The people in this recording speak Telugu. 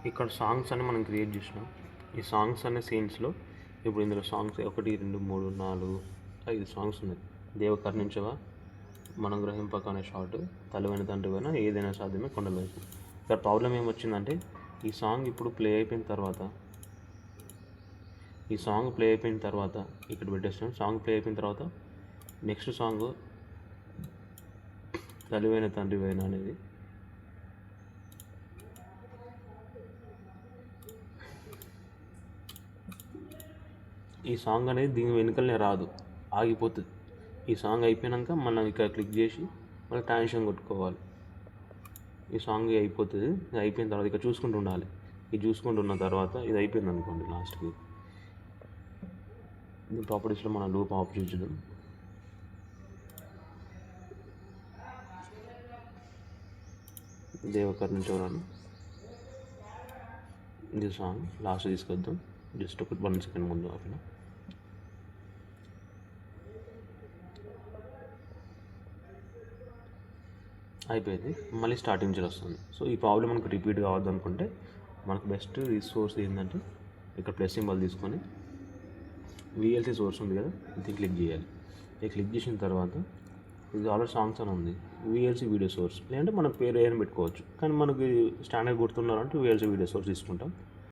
ఇక్కడ సాంగ్స్ అని మనం క్రియేట్ చేసినాం. ఈ సాంగ్స్ అనే సీన్స్లో ఇప్పుడు ఇందులో సాంగ్స్ 1 2 3 4 5 సాంగ్స్ ఉన్నాయి. దేవ కరుణించవా, మనం గ్రహింపక అనే షార్ట్, తలవైన తండ్రివైన, ఏదైనా సాధ్యమే కొండల వైపు. ఇక్కడ ప్రాబ్లం ఏమొచ్చిందంటే ఈ సాంగ్ ఇప్పుడు ప్లే అయిపోయిన తర్వాత ఇక్కడ పెట్టేస్తాం. సాంగ్ ప్లే అయిపోయిన తర్వాత నెక్స్ట్ సాంగ్ తలివైన తండ్రివైన అనేది ఈ సాంగ్ అనేది దీని వెనుకలనే రాదు, ఆగిపోతుంది. ఈ సాంగ్ అయిపోయాక మనం ఇక్కడ క్లిక్ చేసి మళ్ళీ ట్రాన్సిషన్ కొట్టుకోవాలి. ఈ సాంగ్ అయిపోతుంది. ఇది అయిపోయిన తర్వాత ఇక్కడ చూసుకుంటూ ఉండాలి. ఇది చూసుకుంటున్న తర్వాత ఇది అయిపోయింది అనుకోండి, లాస్ట్కి ఇది ప్రాపర్టీస్లో మనం లూప్ ఆఫ్ చేద్దాం. దేవకర్ణించవరాను ఇది సాంగ్ లాస్ట్ తీసుకొద్దాం. జస్ట్ ఒక 1 సెకండ్ ముందు అట్లా అయిపోయింది. మళ్ళీ స్టార్టింగ్ నుంచి వస్తుంది. సో ఈ ప్రాబ్లం మనకు రిపీట్ కావద్దు అనుకుంటే మనకు బెస్ట్ రిసోర్స్ ఏంటంటే ఇక్కడ ప్లస్ సింబల్ తీసుకొని విఎల్సి సోర్స్ ఉంది కదా, ఇది క్లిక్ చేయాలి. ఇది క్లిక్ చేసిన తర్వాత ఇది ఆల్రెడీ సాంగ్స్ అని ఉంది, విఎల్సి వీడియో సోర్స్, లేదంటే మన పేరు ఏమైనా పెట్టుకోవచ్చు. కానీ మనకి స్టాండర్డ్ గుర్తున్నారంటే విఎల్సి వీడియో సోర్స్ తీసుకుంటాం.